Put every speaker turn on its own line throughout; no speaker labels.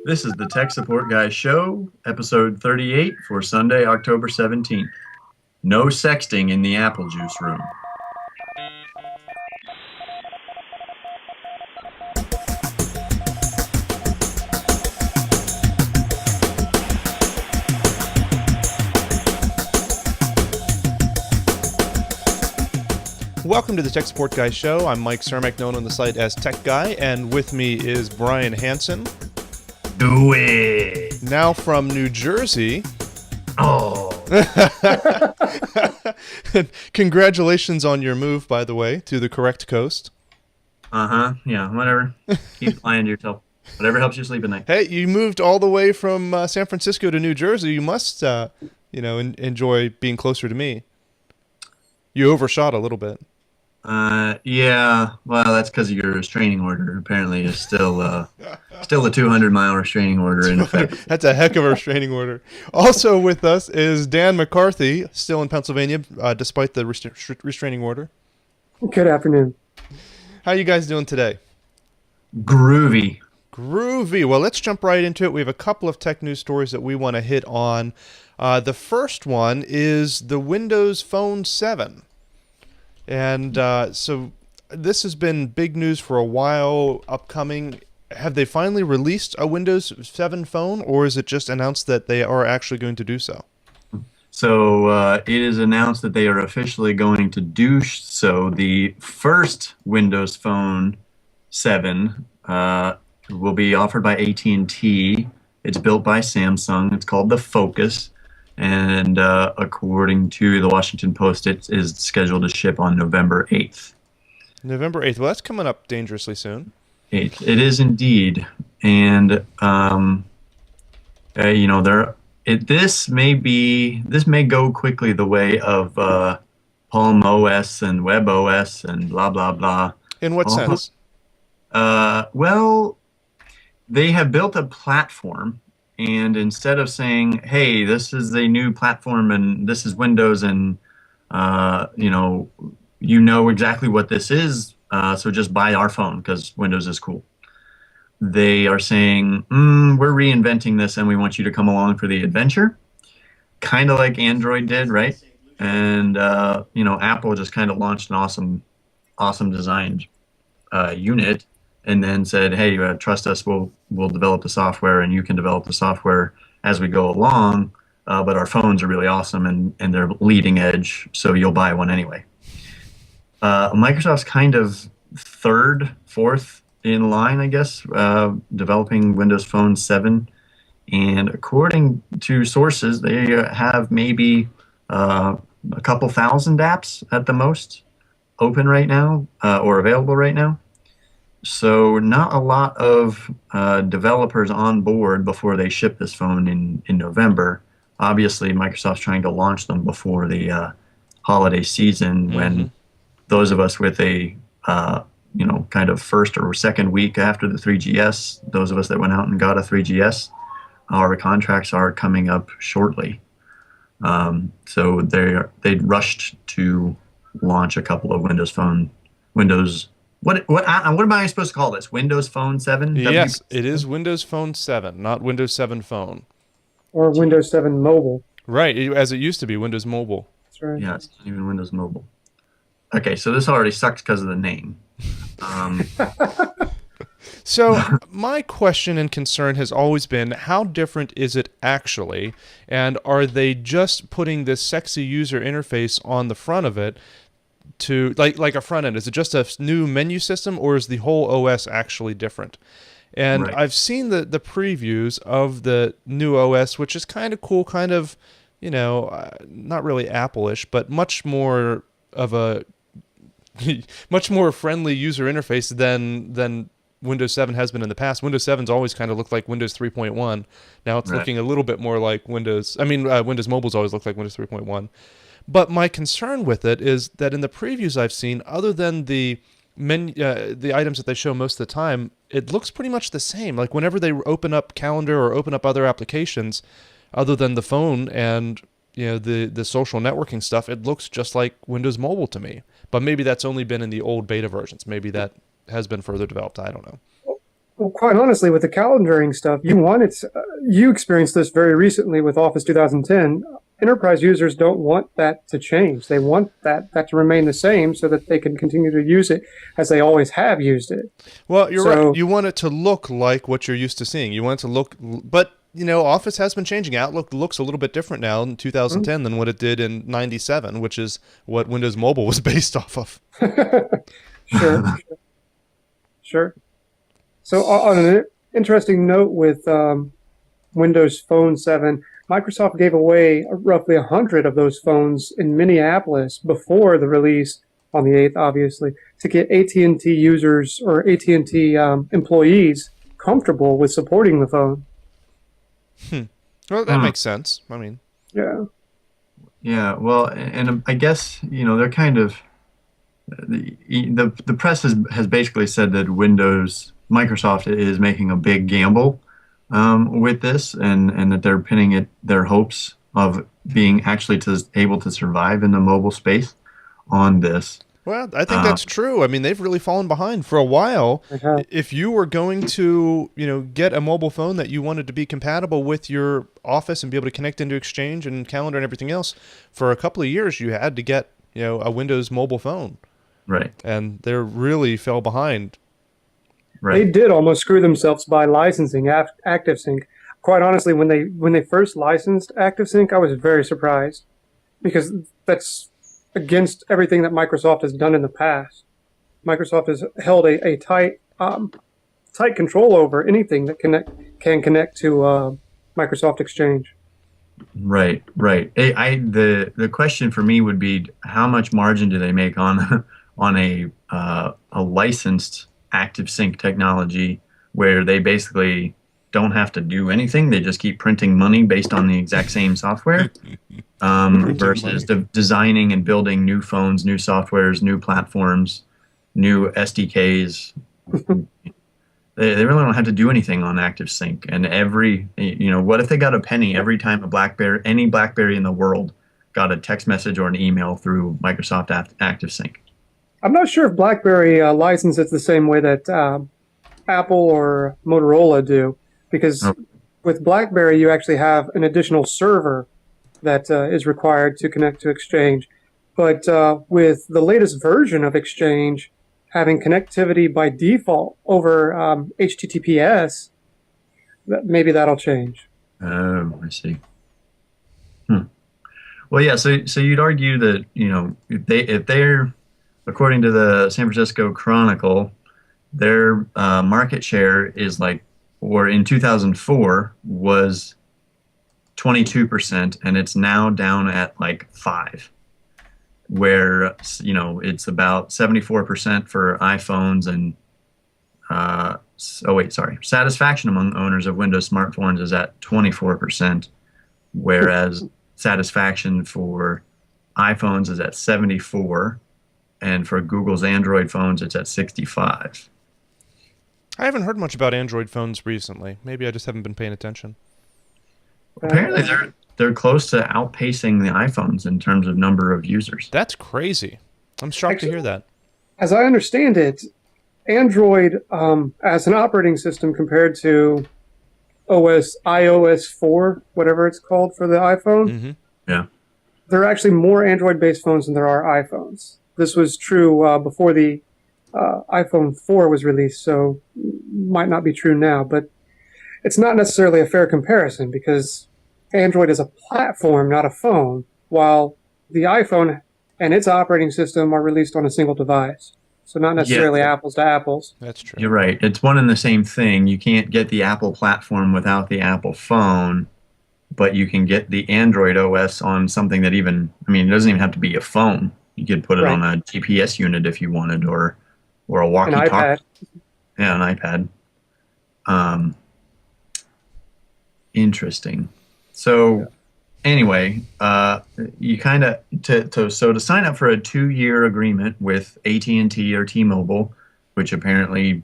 This is the Tech Support Guy Show, episode 38 for Sunday, October 17th. No sexting in the apple juice room.
Welcome to the Tech Support Guy Show. I'm Mike Cermak, known on the site as Tech Guy, and with me is Brian Hansen.
Do it!
Now from New Jersey.
Oh!
Congratulations on your move, by the way, to the correct coast.
Yeah, whatever. Keep lying to yourself. Whatever helps you sleep at night.
Hey, you moved all the way from San Francisco to New Jersey. You must, enjoy being closer to me. You overshot a little bit.
Yeah. Well, that's because of your restraining order. Apparently, it's still a 200-mile restraining order in effect.
That's a heck of a restraining order. Also with us is Dan McCarthy, still in Pennsylvania, despite the restraining order.
Good afternoon.
How you guys doing today?
Groovy.
Groovy. Well, let's jump right into it. We have a couple of tech news stories that we want to hit on. The first one is the Windows Phone 7. And so this has been big news for a while upcoming. Have they finally released a Windows 7 phone, or is it just announced that they are actually going to do so?
So it is announced that they are officially going to do so. The first Windows Phone 7 will be offered by AT&T. It's built by Samsung. It's called the Focus. And according to the Washington Post, it is scheduled to ship on November 8th.
November 8th. Well, that's coming up dangerously soon.
8th. It is indeed. And, this may go quickly the way of Palm OS and Web OS and blah, blah, blah.
In what sense?
Well, they have built a platform. And instead of saying, hey, this is a new platform and this is Windows and, you know exactly what this is, so just buy our phone because Windows is cool. They are saying, we're reinventing this and we want you to come along for the adventure. Kind of like Android did, right? And, Apple just kind of launched an awesome designed unit. And then said, hey, trust us, we'll develop the software and you can develop the software as we go along, but our phones are really awesome and they're leading edge, so you'll buy one anyway. Microsoft's kind of fourth in line, I guess, developing Windows Phone 7. And according to sources, they have maybe a couple thousand apps at the most open right now or available right now. So not a lot of developers on board before they ship this phone in November. Obviously, Microsoft's trying to launch them before the holiday season when those of us with a, kind of first or second week after the 3GS, those of us that went out and got a 3GS, our contracts are coming up shortly. So they rushed to launch a couple of What am I supposed to call this? Windows Phone 7?
Yes, it is Windows Phone 7, not Windows 7 Phone.
Or Windows 7 Mobile.
Right, as it used to be, Windows Mobile.
That's right.
Yeah, it's not even Windows Mobile. Okay, so this already sucks because of the name.
So my question and concern has always been, how different is it actually? And are they just putting this sexy user interface on the front of it to like a front end? Is it just a new menu system, or is the whole OS actually different? And
Right.
I've seen the previews of the new OS, which is kind of cool, kind of, not really Apple-ish, but much more of a much more friendly user interface than Windows 7 has been in the past. Windows 7's always kind of looked like Windows 3.1. Now it's
Right.
looking a little bit more like Windows Mobile's always looked like Windows 3.1. But my concern with it is that in the previews I've seen, other than the items that they show most of the time, it looks pretty much the same. Like whenever they open up Calendar or open up other applications, other than the phone and the social networking stuff, it looks just like Windows Mobile to me. But maybe that's only been in the old beta versions. Maybe that has been further developed. I don't know.
Well, quite honestly, with the calendaring stuff, you experienced this very recently with Office 2010. Enterprise users don't want that to change. They want that to remain the same so that they can continue to use it as they always have used it.
Well, you're right.
So,
You want it to look like what you're used to seeing. You want it to look, but Office has been changing. Outlook looks a little bit different now in
mm,
2010 than what it did in '97, which is what Windows Mobile was based off of.
sure, sure. So, on an interesting note with Windows Phone 7, Microsoft gave away roughly 100 of those phones in Minneapolis before the release on the 8th, obviously, to get AT&T users or AT&T employees comfortable with supporting the phone.
Hmm. Well, that
Hmm.
makes sense. I mean,
Yeah.
Yeah, well, and I guess, they're kind of the press has basically said that Microsoft is making a big gamble with this, and that they're pinning their hopes of being actually able to survive in the mobile space on this.
well, I think
Um,
that's true. I mean, they've really fallen behind for a while.
Uh-huh.
If you were going to, get a mobile phone that you wanted to be compatible with your Office and be able to connect into Exchange and Calendar and everything else, for a couple of years you had to get, a Windows mobile phone,
right,
and they really fell behind.
They
right.
did almost screw themselves by licensing ActiveSync. Quite honestly, when they first licensed ActiveSync, I was very surprised because that's against everything that Microsoft has done in the past. Microsoft has held a tight control over anything that can connect to Microsoft Exchange.
Right, right. The question for me would be how much margin do they make on on a licensed active sync technology where they basically don't have to do anything. They just keep printing money based on the exact same software,
Printing
versus
money.
designing and building new phones, new softwares, new platforms, new SDKs. They really don't have to do anything on active sync. And what if they got a penny every time any BlackBerry in the world got a text message or an email through Microsoft Active Sync?
I'm not sure if BlackBerry licenses the same way that Apple or Motorola do, because
Oh,
with BlackBerry you actually have an additional server that is required to connect to Exchange. But with the latest version of Exchange having connectivity by default over HTTPS, maybe that'll change.
oh, I see. Hmm. Well, yeah. So you'd argue that if they're according to the San Francisco Chronicle, their market share is like, or in 2004 was 22%, and it's now down at like 5, where it's about 74% for iPhones and oh wait, sorry, satisfaction among owners of Windows smartphones is at 24%, whereas satisfaction for iPhones is at 74, and for Google's Android phones it's at 65.
I haven't heard much about Android phones recently. Maybe I just haven't been paying attention.
Apparently
Uh,
they're close to outpacing the iPhones in terms of number of users.
That's crazy. I'm shocked to
actually,
hear that.
as I understand it, Android as an operating system compared to iOS 4, whatever it's called for the iPhone,
Hmm.
Yeah.
there are actually more Android-based phones than there are iPhones. This was true before the iPhone 4 was released, so might not be true now. But it's not necessarily a fair comparison because Android is a platform, not a phone, while the iPhone and its operating system are released on a single device. So not
Yeah,
necessarily apples to apples.
That's true.
you're right. It's one and the same thing. You can't get the Apple platform without the Apple phone, but you can get the Android OS on something that it doesn't even have to be a phone. You could put it
Right.
on a GPS unit if you wanted, or a
An
walkie-talkie.
iPad.
Yeah, an iPad. Um, Interesting. So anyway, you kind of to sign up for a 2-year agreement with AT&T or T-Mobile, which apparently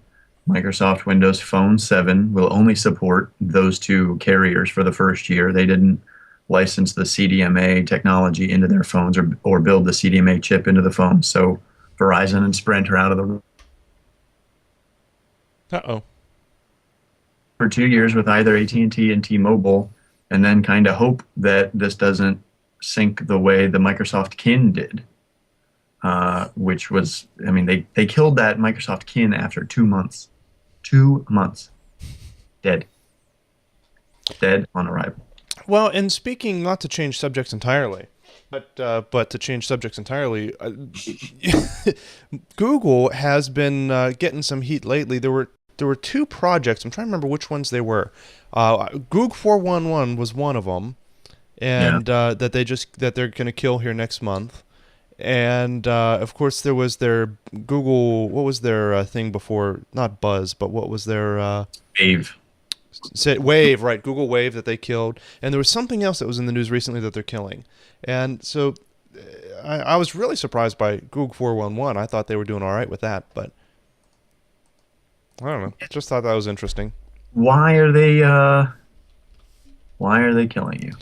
Microsoft Windows Phone 7 will only support those two carriers for the first year. They didn't license the CDMA technology into their phones, or build the CDMA chip into the phones. So Verizon and Sprint are out of the.
Uh oh.
for 2 years with either AT&T and T-Mobile, and then kind of hope that this doesn't sink the way the Microsoft kin did, which was, I mean, they killed that Microsoft kin after 2 months. 2 months. Dead. Dead on arrival.
Well, and speaking, not to change subjects entirely, but to change subjects entirely, Google has been getting some heat lately. There were two projects. I'm trying to remember which ones they were. Goog 411 was one of them,
Yeah.
and that they're going to kill here next month. And of course, there was their Google. What was their thing before? Not Buzz, but what was their
Dave.
Wave, right? Google Wave that they killed, and there was something else that was in the news recently that they're killing. And so, I was really surprised by Google 411. I thought they were doing all right with that, but I don't know. Just thought that was interesting.
Why are they killing you?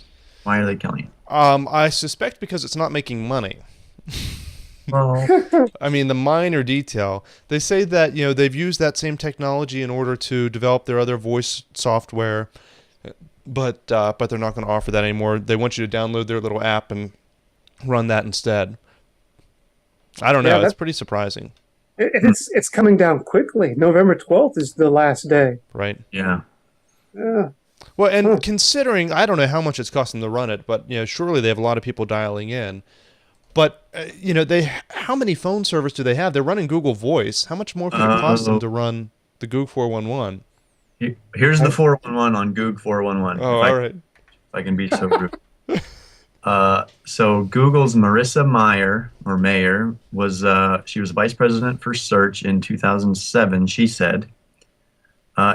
Why are they killing you?
I suspect because it's not making money.
Well,
I mean, the minor detail. They say that they've used that same technology in order to develop their other voice software, but they're not going to offer that anymore. They want you to download their little app and run that instead. I don't know. It's pretty surprising,
It's coming down quickly. November 12th is the last day.
right?
yeah.
Yeah.
Well, and considering, I don't know how much it's costing to run it, but surely they have a lot of people dialing in. But how many phone servers do they have? They're running Google Voice. How much more could it cost them to run the Goog 411?
Here's the 411 on Goog 411.
Oh, all right.
If I can be so rude. So Google's Marissa Mayer was she was vice president for search in 2007. She said,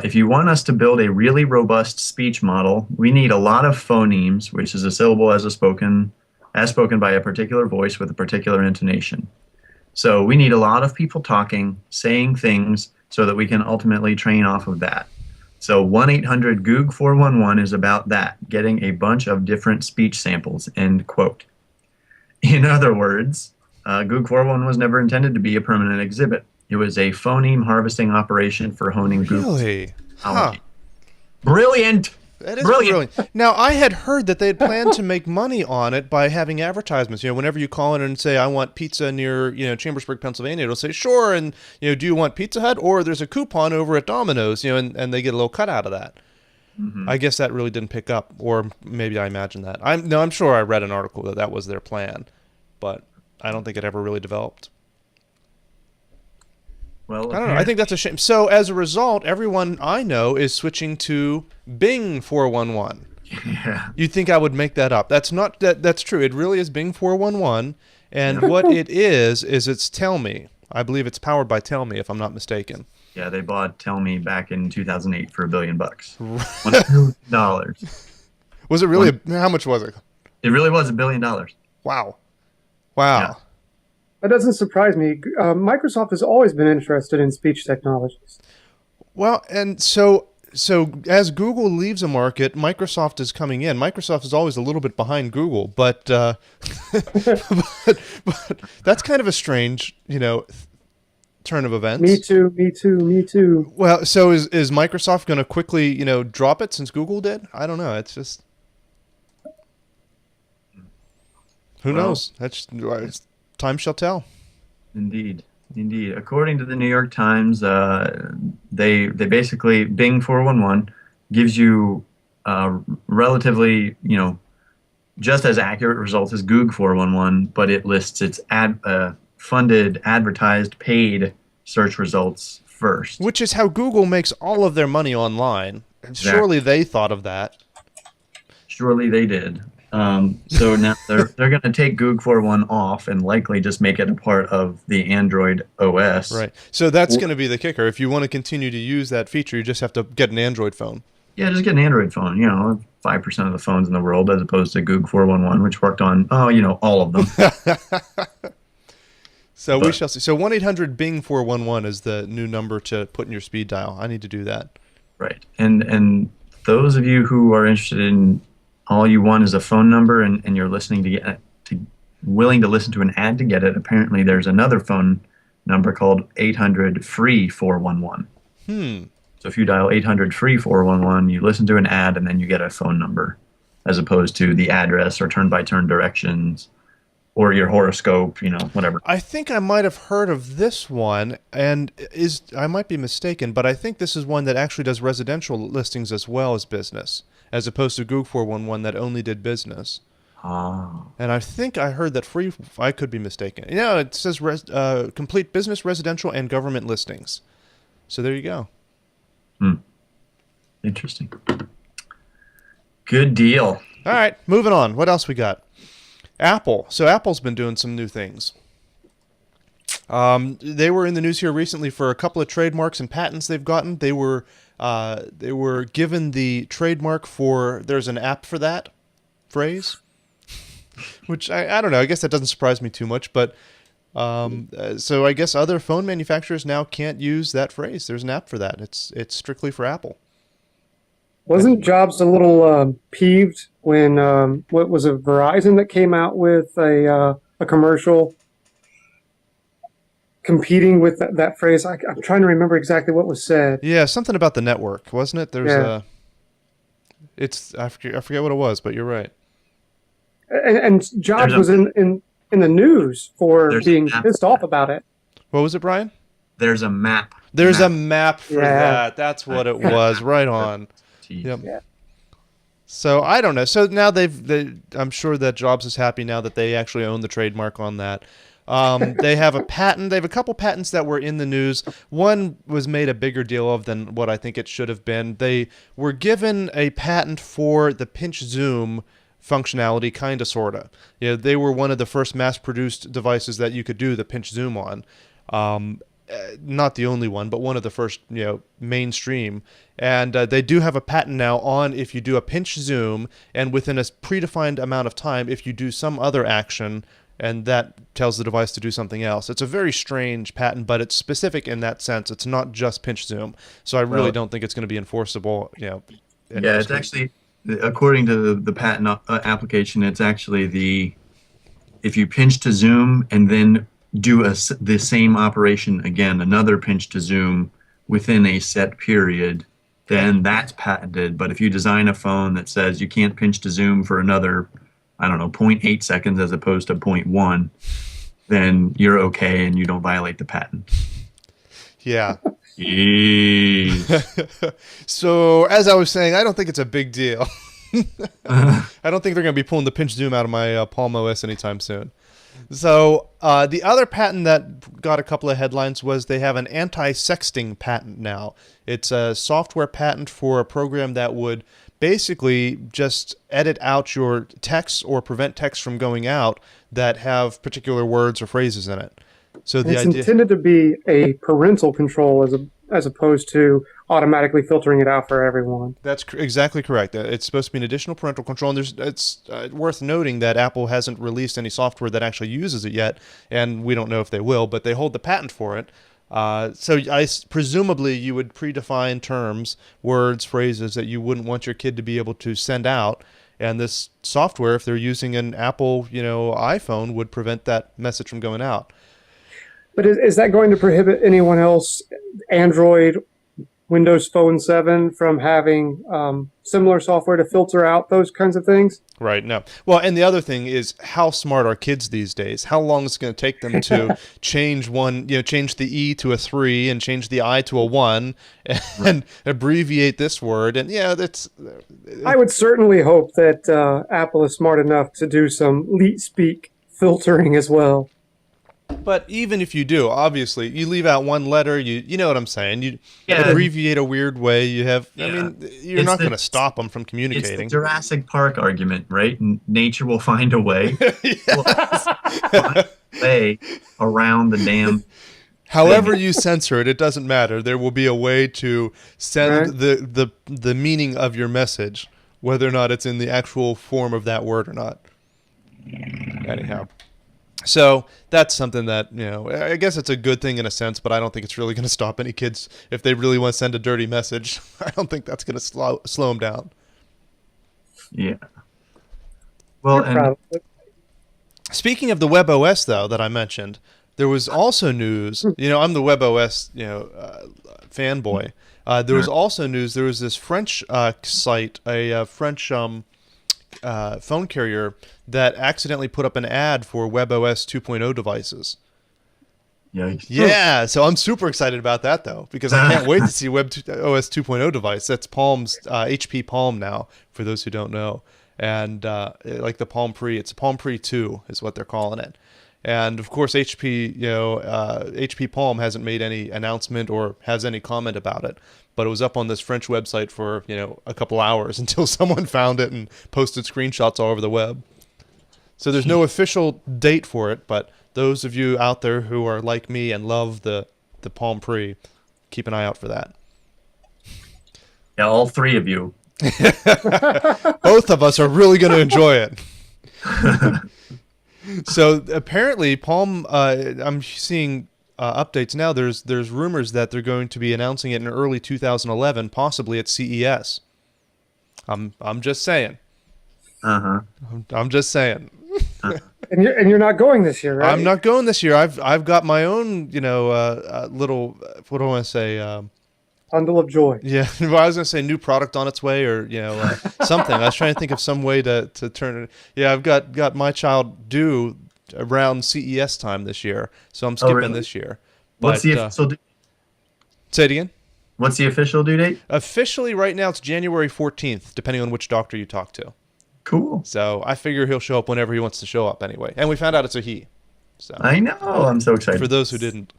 if you want us to build a really robust speech model, we need a lot of phonemes, which is a syllable as spoken by a particular voice with a particular intonation. So we need a lot of people talking, saying things so that we can ultimately train off of that. So 1-800 411 is about that, getting a bunch of different speech samples, end quote. In other words, Goog 411 was never intended to be a permanent exhibit. It was a phoneme harvesting operation for honing Google's
Really?
technology. Brilliant!
That is
Brilliant.
brilliant. Now, I had heard that they had planned to make money on it by having advertisements. Whenever you call in and say, I want pizza near, Chambersburg, Pennsylvania, it'll say, sure, and, do you want Pizza Hut? Or there's a coupon over at Domino's, and they get a little cut out of that.
Mm-hmm.
I guess that really didn't pick up, or maybe I imagined that. I'm sure I read an article that was their plan, but I don't think it ever really developed.
Well,
I don't know. I think that's a shame. So as a result, everyone I know is switching to Bing 411.
yeah.
You'd think I would make that up. That's not that's true. It really is Bing 411, and what it is it's Tell Me. I believe it's powered by Tell Me, if I'm not mistaken.
Yeah, they bought Tell Me back in 2008 for $1 billion. $1 billion.
Was it really? How much was it?
It really was $1 billion.
Wow.
Yeah.
That doesn't surprise me. Microsoft has always been interested in speech technologies.
Well, and so as Google leaves a market, Microsoft is coming in. Microsoft is always a little bit behind Google, but but that's kind of a strange, turn of events.
Me too.
Well, so is Microsoft going to quickly, drop it since Google did? I don't know. It's just who knows? Time shall tell.
Indeed. According to the New York Times, they basically, Bing 411 gives you relatively, just as accurate results as Goog 411, but it lists its funded, advertised, paid search results first.
Which is how Google makes all of their money online.
Exactly.
Surely they thought of that.
Surely they did. So now they're going to take Goog 411 off and likely just make it a part of the Android OS.
Right. So that's going to be the kicker. If you want to continue to use that feature, you just have to get an Android phone.
Yeah, just get an Android phone. 5% of the phones in the world, as opposed to Goog 411, which worked on all of them.
So we shall see. So 1-800 Bing 411 is the new number to put in your speed dial. I need to do that.
Right. And those of you who are interested in all you want is a phone number and you're listening willing to listen to an ad to get it, apparently there's another phone number called 800 free 411. So if you dial 800 free 411, you listen to an ad and then you get a phone number, as opposed to the address or turn-by-turn directions or your horoscope, whatever.
I think I might have heard of this one, and I might be mistaken, but I think this is one that actually does residential listings as well as business, as opposed to Google 411 that only did business.
Ah.
And I think I heard that free. I could be mistaken. It says complete business, residential, and government listings. So there you go.
Interesting. Good deal.
All right, moving on. What else we got? Apple. So Apple's been doing some new things. They were in the news here recently for a couple of trademarks and patents they've gotten. They were given the trademark for "there's an app for that" phrase, which I don't know. I guess that doesn't surprise me too much, but so I guess other phone manufacturers now can't use that phrase. There's an app for that. It's strictly for Apple.
Wasn't Jobs a little peeved when what was it, Verizon that came out with a commercial competing with that phrase? I'm trying to remember exactly what was said.
Yeah, something about the network, wasn't it? There's I forget what it was, but you're right.
And Jobs was in the news for being pissed off about it.
What was it, Brian?
There's a map.
There's a map for that. That's what it was. Right on. Yep.
Yeah.
So I don't know. So now I'm sure that Jobs is happy now that they actually own the trademark on that. They have a patent. They have a couple patents that were in the news. One was made a bigger deal of than what I think it should have been. They were given a patent for the pinch zoom functionality, kind of, sort of. They were one of the first mass-produced devices that you could do the pinch zoom on. Not the only one, but one of the first, mainstream. And they do have a patent now on if you do a pinch zoom and within a predefined amount of time, if you do some other action, and that tells the device to do something else. It's a very strange patent, but it's specific in that sense. It's not just pinch zoom. So I really don't think it's going to be enforceable. Yeah,
it's actually, according to the patent application, it's actually if you pinch to zoom and then do the same operation again, another pinch to zoom within a set period, then that's patented. But if you design a phone that says you can't pinch to zoom for another, I don't know, 0.8 seconds as opposed to 0.1, then you're okay and you don't violate the patent.
Yeah.
Jeez.
So, as I was saying, I don't think it's a big deal. I don't think they're going to be pulling the pinch zoom out of my Palm OS anytime soon. So the other patent that got a couple of headlines was they have an anti-sexting patent now. It's a software patent for a program that would basically just edit out your texts or prevent texts from going out that have particular words or phrases in it. So
it's intended to be a parental control as opposed to automatically filtering it out for everyone.
That's exactly correct. It's supposed to be an additional parental control, and it's worth noting that Apple hasn't released any software that actually uses it yet, and we don't know if they will, but they hold the patent for it. So presumably you would predefine terms, words, phrases that you wouldn't want your kid to be able to send out, and this software, if they're using an Apple, iPhone, would prevent that message from going out.
But is that going to prohibit anyone else, Android, Windows Phone 7, from having similar software to filter out those kinds of things?
Right, no. Well, and the other thing is, how smart are kids these days? How long is it going to take them to change change the E to a 3 and change the I to a 1 and abbreviate this word? And that's...
I would certainly hope that Apple is smart enough to do some leet speak filtering as well.
But even if you do, obviously, you leave out one letter, you know what I'm saying. You abbreviate a weird way. You have, you're not going to stop them from communicating.
It's the Jurassic Park argument, right? Nature will find a way. Way around the damn.
However you censor it, it doesn't matter. There will be a way to send the meaning of your message, whether or not it's in the actual form of that word or not. Anyhow. So that's something that, I guess it's a good thing in a sense, but I don't think it's really going to stop any kids if they really want to send a dirty message. I don't think that's going to slow them down.
Yeah. Well, and
speaking of the WebOS, though, that I mentioned, there was also news. I'm the WebOS, fanboy. There was also news. There was this French site, a French phone carrier that accidentally put up an ad for WebOS 2.0 devices.
Yikes.
Yeah, so I'm super excited about that though, because I can't wait to see WebOS 2.0 device. That's Palm's HP Palm now, for those who don't know, and like the Palm Pre, it's Palm Pre 2 is what they're calling it. And of course, HP, HP Palm hasn't made any announcement or has any comment about it, but it was up on this French website for a couple hours until someone found it and posted screenshots all over the web. So there's no official date for it, but those of you out there who are like me and love the Palm Pre, keep an eye out for that.
Yeah, all three of you.
Both of us are really going to enjoy it. So apparently, Palm, I'm seeing updates now. There's rumors that they're going to be announcing it in early 2011, possibly at CES. I'm just saying. I'm just saying.
And you're not going this year, right?
I'm not going this year. I've got my own, little, what do I want to say?
Bundle of joy.
Yeah, well, I was going to say new product on its way, or something. I was trying to think of some way to turn it. Yeah, I've got my child due around CES time this year, so I'm skipping
really?
this year.
What's the official
say it again?
What's the official due date?
Officially, right now it's January 14th, depending on which doctor you talk to.
Cool.
So I figure he'll show up whenever he wants to show up anyway. And we found out it's a he. So
I know. I'm so excited.
for those who didn't.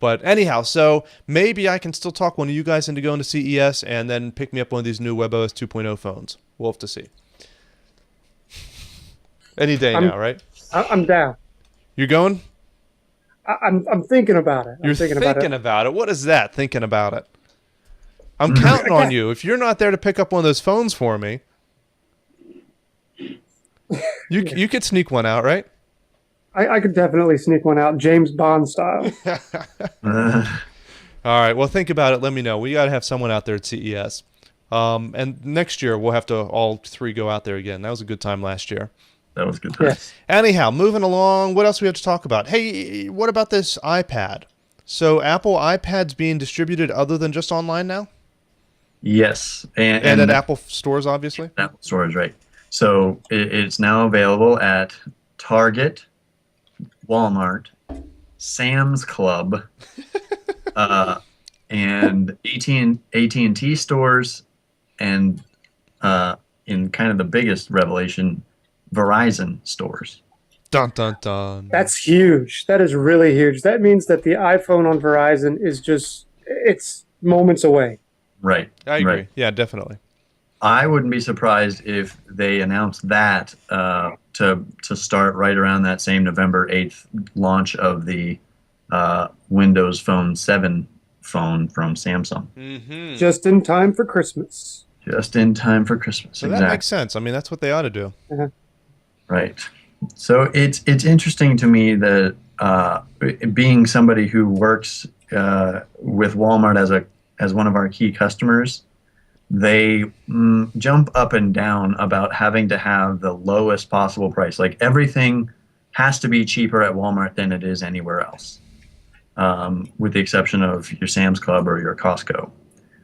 But anyhow, so maybe I can still talk one of you guys into going to CES and then pick me up one of these new WebOS 2.0 phones. We'll have to see. Any day now, right?
I'm down.
You're going?
I'm thinking about it.
You're thinking about it. What is that, thinking about it? I'm counting on you. If you're not there to pick up one of those phones for me, you could sneak one out, right?
I could definitely sneak one out, James Bond style.
All right. Well, think about it. Let me know. We got to have someone out there at CES. And next year, we'll have to all three go out there again. That was a good time last year.
That was a good time.
Yes.
Anyhow, moving along, what else we have to talk about? Hey, what about this iPad? So Apple iPad's being distributed other than just online now?
Yes.
And at Apple stores, obviously?
Apple stores, right. So it's now available at Target, Walmart, Sam's Club, and AT&T stores, and in kind of the biggest revelation, Verizon stores.
Dun, dun, dun.
That's huge. That is really huge. That means that the iPhone on Verizon is it's moments away.
Right.
I agree.
Right.
Yeah, definitely.
I wouldn't be surprised if they announced that to start right around that same November 8th launch of the Windows Phone 7 phone from Samsung.
Mm-hmm.
Just in time for Christmas.
Just in time for Christmas.
So
exactly.
that makes sense. I mean, that's what they ought to do.
Right. So it's interesting to me that being somebody who works with Walmart as one of our key customers, they jump up and down about having to have the lowest possible price. Like everything has to be cheaper at Walmart than it is anywhere else, with the exception of your Sam's Club or your Costco.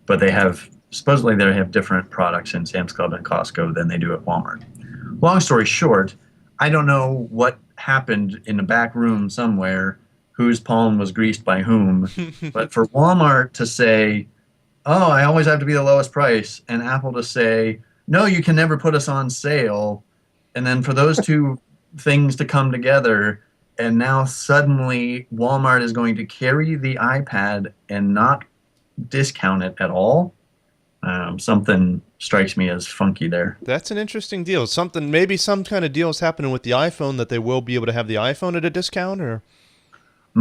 But supposedly they have different products in Sam's Club and Costco than they do at Walmart. Long story short, I don't know what happened in the back room somewhere, whose palm was greased by whom, but for Walmart to say, oh, I always have to be the lowest price, and Apple to say, no, you can never put us on sale, and then for those two things to come together, and now suddenly Walmart is going to carry the iPad and not discount it at all. Something strikes me as funky there.
That's an interesting deal. Maybe some kind of deal is happening with the iPhone that they will be able to have the iPhone at a discount, or?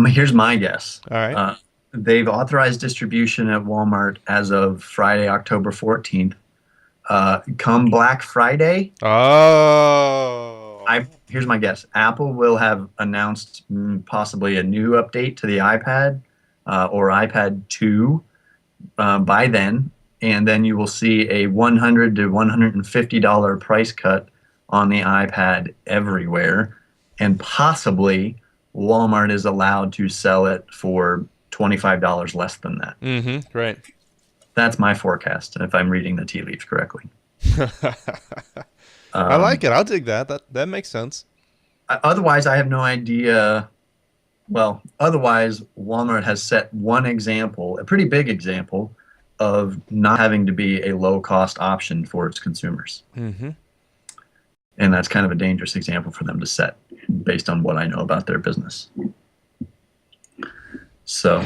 Here's my guess.
All right.
They've authorized distribution at Walmart as of Friday, October 14th. Come Black Friday.
Oh.
Here's my guess. Apple will have announced possibly a new update to the iPad or iPad 2 by then. And then you will see a $100 to $150 price cut on the iPad everywhere. And possibly Walmart is allowed to sell it for $25 less than that.
Mm-hmm. Right.
That's my forecast, if I'm reading the tea leaves correctly.
I like
Um,
it. I'll dig that. That makes sense.
Otherwise, I have no idea. Well, otherwise, Walmart has set one example, a pretty big example, of not having to be a low-cost option for its consumers.
Hmm.
And that's kind of a dangerous example for them to set based on what I know about their business. So,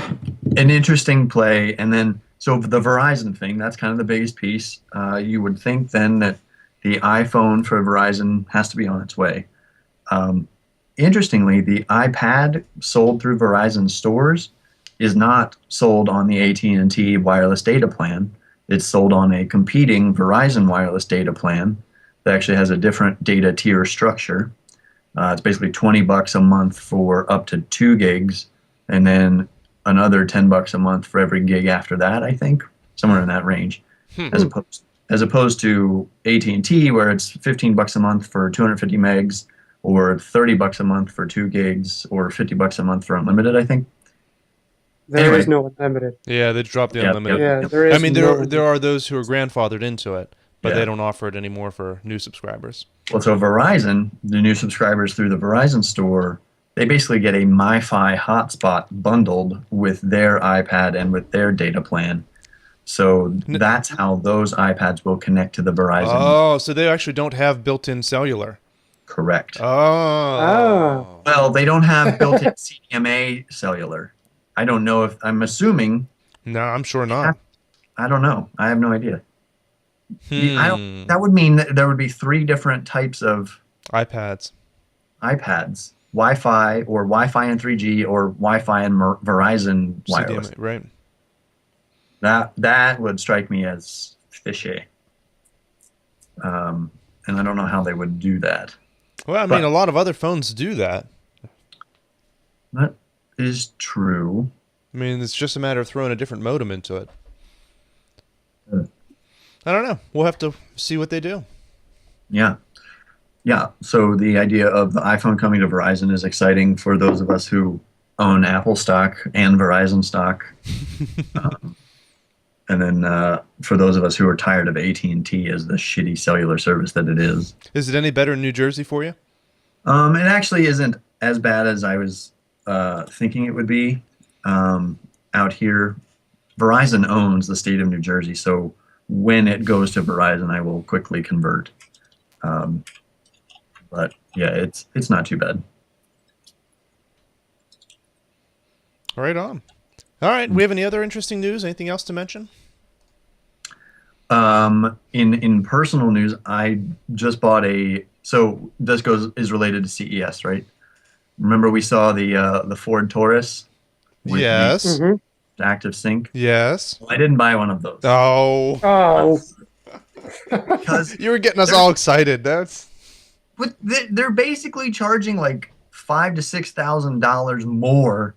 an interesting play. And then, so the Verizon thing, that's kind of the biggest piece. You would think then that the iPhone for Verizon has to be on its way. Um, Interestingly, the iPad sold through Verizon stores is not sold on the AT&T wireless data plan. It's sold on a competing Verizon wireless data plan that actually has a different data tier structure. It's basically $20 a month for up to 2 gigs, and then another $10 a month for every gig after that. I think somewhere in that range,
Hmm.
as opposed to AT&T where it's $15 a month for 250 megs, or $30 a month for 2 gigs, or $50 a month for unlimited. I think.
There is
Anyway,
no unlimited.
Yeah, they dropped the
yeah,
unlimited.
Yeah, there
I
is
mean,
no
there are those who are grandfathered into it, but they
yeah.
don't offer it anymore for new subscribers.
Well, so Verizon, the new subscribers through the Verizon store, they basically get a MiFi hotspot bundled with their iPad and with their data plan. So
N-
that's how those iPads will connect to the Verizon.
Oh, so they actually don't have built-in cellular.
Correct.
Ah.
Oh.
Well, they don't have built-in CDMA cellular. I don't know if I'm assuming.
No, I'm sure
They have,
not.
I don't know. I have no idea. I don't.
Hmm.
That would mean that there would be 3 different types of
iPads.
iPads: Wi-Fi, or Wi-Fi and 3G, or Wi-Fi and Verizon wireless.
CDMA, right?
That would strike me as fishy. And I don't know how they would do that.
Well, I mean,
But
a lot of other phones do that.
that is true.
I mean, it's just a matter of throwing a different modem into it.
Uh,
I don't know. We'll have to see what they do.
Yeah. Yeah. So the idea of the iPhone coming to Verizon is exciting for those of us who own Apple stock and Verizon stock. Um, and then for those of us who are tired of AT&T as the shitty cellular service that it is.
Is it any better in New Jersey for you?
It actually isn't as bad as I was thinking it would be. Out here, Verizon owns the state of New Jersey, so when it goes to Verizon, I will quickly convert. Um, but yeah, it's not too bad.
Right on. All right. We have any other interesting news? Anything else to mention?
In personal news, I just bought a. So this is related to CES, right? Remember we saw the Ford Taurus with
Yes.
hmm
the active sync.
Yes.
Well, I didn't buy one of those
Oh.
Oh,
because
You were getting us all excited. That's.
they're basically charging like $5,000 to $6,000 more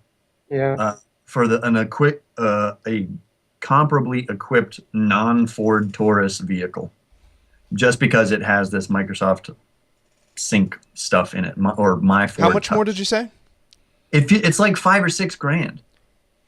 yeah.
for a comparably equipped non-Ford Taurus vehicle, just because it has this Microsoft Sync stuff in it, or my Ford.
How much more
Touch.
did you say?
It's like $5 or $6 grand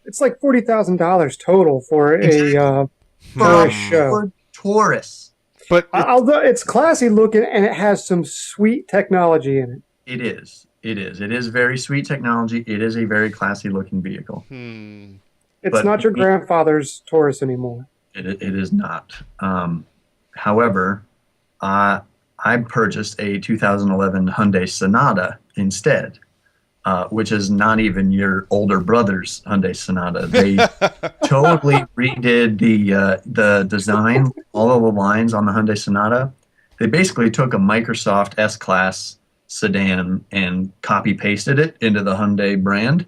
It's like $40,000 total for
Exactly.
for
for
a
a
show.
Ford Taurus.
But
Although it's classy looking and it has some sweet technology in it.
It is. It is very sweet technology. It is a very classy looking vehicle.
It's
But
not your grandfather's Taurus anymore.
it is not. However, I purchased a 2011 Hyundai Sonata instead, which is not even your older brother's Hyundai Sonata. They totally redid the design, all of the lines on the Hyundai Sonata. They basically took a Microsoft S-Class sedan and copy pasted it into the Hyundai brand,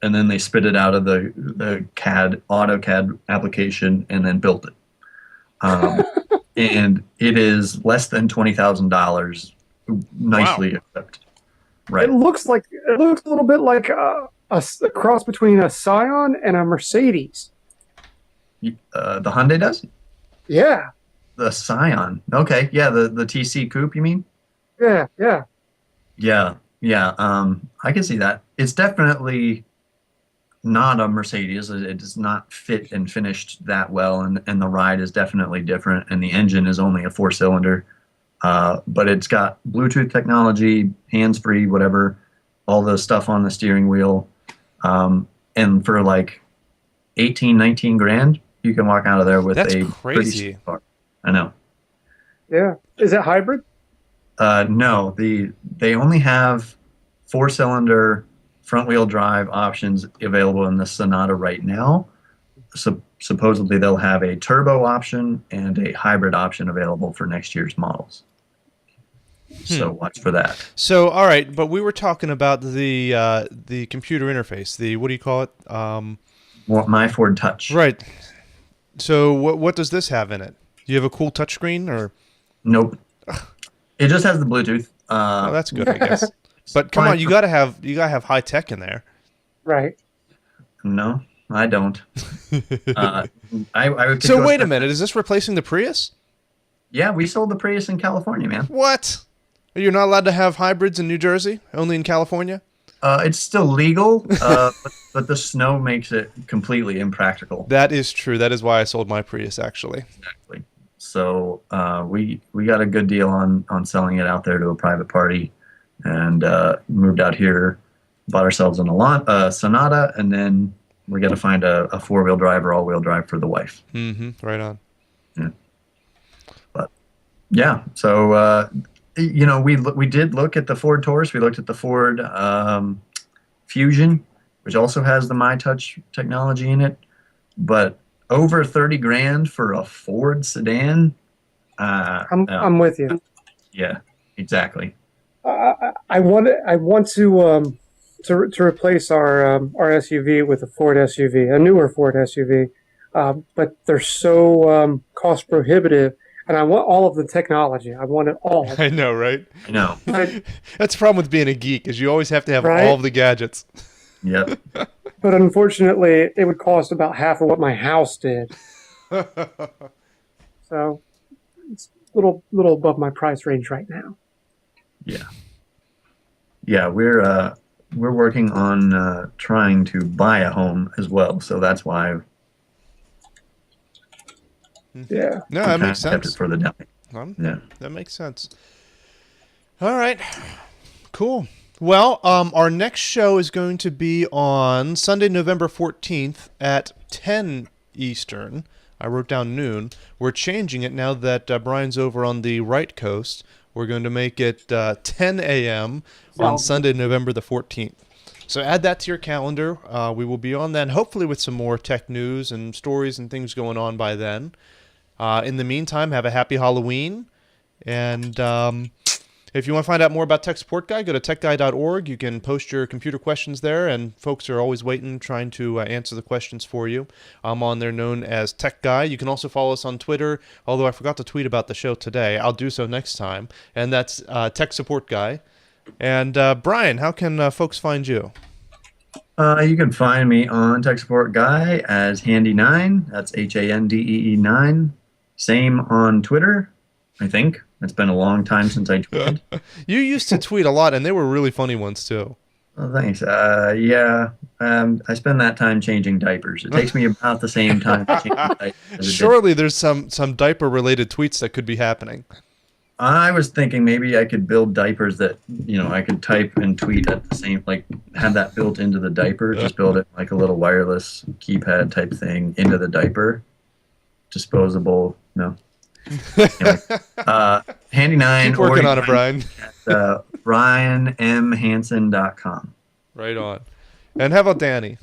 and then they spit it out of the AutoCAD application and then built it. And it is less than $20,000, nicely equipped. Right.
It looks a little bit like a cross between a Scion and a Mercedes.
The Hyundai does?
Yeah,
The Scion. Okay, yeah, the TC Coupe, you mean?
yeah, yeah.
Yeah, yeah. I can see that. It's definitely not a Mercedes. It does not fit and finished that well, and the ride is definitely different. And the engine is only a 4-cylinder, but it's got Bluetooth technology, hands-free, whatever, all the stuff on the steering wheel. And for like 18, 19 grand, you can walk out of there with
That's
a
crazy.
pretty sweet car. I know.
Yeah. Is it hybrid?
No, they only have 4-cylinder front-wheel drive options available in the Sonata right now. Supposedly they'll have a turbo option and a hybrid option available for next year's models. So watch for that.
So, all right, but we were talking about the computer interface. The what do you call it?
My Ford Touch.
Right. So, what does this have in it? Do you have a cool touchscreen or?
Nope. It just has the Bluetooth.
Oh, that's good, I guess. But come on, you gotta have high tech in there.
Right.
No, I don't. I could
So
go
wait a minute, is this replacing the Prius?
Yeah, we sold the Prius in California, man.
What? You're not allowed to have hybrids in New Jersey? Only in California?
It's still legal, but the snow makes it completely impractical.
That is true. That is why I sold my Prius, actually.
Exactly. So we got a good deal on selling it out there to a private party, and moved out here, bought ourselves a Sonata, and then we're gonna find a 4-wheel drive or all-wheel drive for the wife.
Mm-hmm. Right on.
Yeah. But yeah, so we did look at the Ford Taurus. We looked at the Ford Fusion, which also has the MyTouch technology in it, but over 30 grand for a Ford sedan.
I'm with you.
Yeah, exactly.
I want to replace our SUV with a Ford SUV, a newer Ford SUV, but they're so cost prohibitive, and I want all of the technology. I want it all.
I know, right?
I know.
That's the problem with being a geek, is you always have to have
Right?
all of the gadgets.
Yep.
But unfortunately, it would cost about half of what my house did. So it's a little above my price range right now.
Yeah. Yeah, we're working on trying to buy a home as well, so that's why
Yeah.
No,
we
that
kinda
makes
kept
sense.
it for the down. Yeah.
That makes sense. All right. Cool. Well, our next show is going to be on Sunday, November 14th at 10 Eastern. I wrote down noon. We're changing it now that Brian's over on the right coast. We're going to make it 10 a.m. on Sunday, November the 14th. So add that to your calendar. We will be on then, hopefully with some more tech news and stories and things going on by then. In the meantime, have a happy Halloween. And if you want to find out more about Tech Support Guy, go to techguy.org. You can post your computer questions there, and folks are always waiting, trying to answer the questions for you. I'm on there known as Tech Guy. You can also follow us on Twitter, although I forgot to tweet about the show today. I'll do so next time, and that's Tech Support Guy. And Brian, how can folks find you?
You can find me on Tech Support Guy as Handy9. That's HANDEE9. Same on Twitter, I think. It's been a long time since I tweeted.
You used to tweet a lot, and they were really funny ones, too.
Well, thanks. Yeah, I spend that time changing diapers. It takes me about the same time to change diapers. as it did.
Surely there's some diaper-related tweets that could be happening.
I was thinking maybe I could build diapers that, I could type and tweet at the same, like have that built into the diaper. Just build it like a little wireless keypad type thing into the diaper. Disposable, no. Anyway, Handy9.
Keep working on it, Brian.
At brianmhansen.com.
Right on. And how about Danny?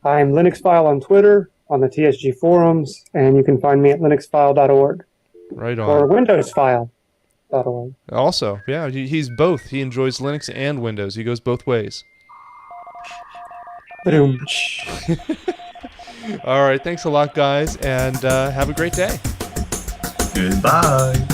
I'm LinuxFile on Twitter, on the TSG forums, and you can find me at linuxfile.org
Right
or
on.
windowsfile.org.
Also, yeah, he's both. He enjoys Linux and Windows. He goes both ways.
Boom.
All right, thanks a lot, guys, and have a great day.
Goodbye.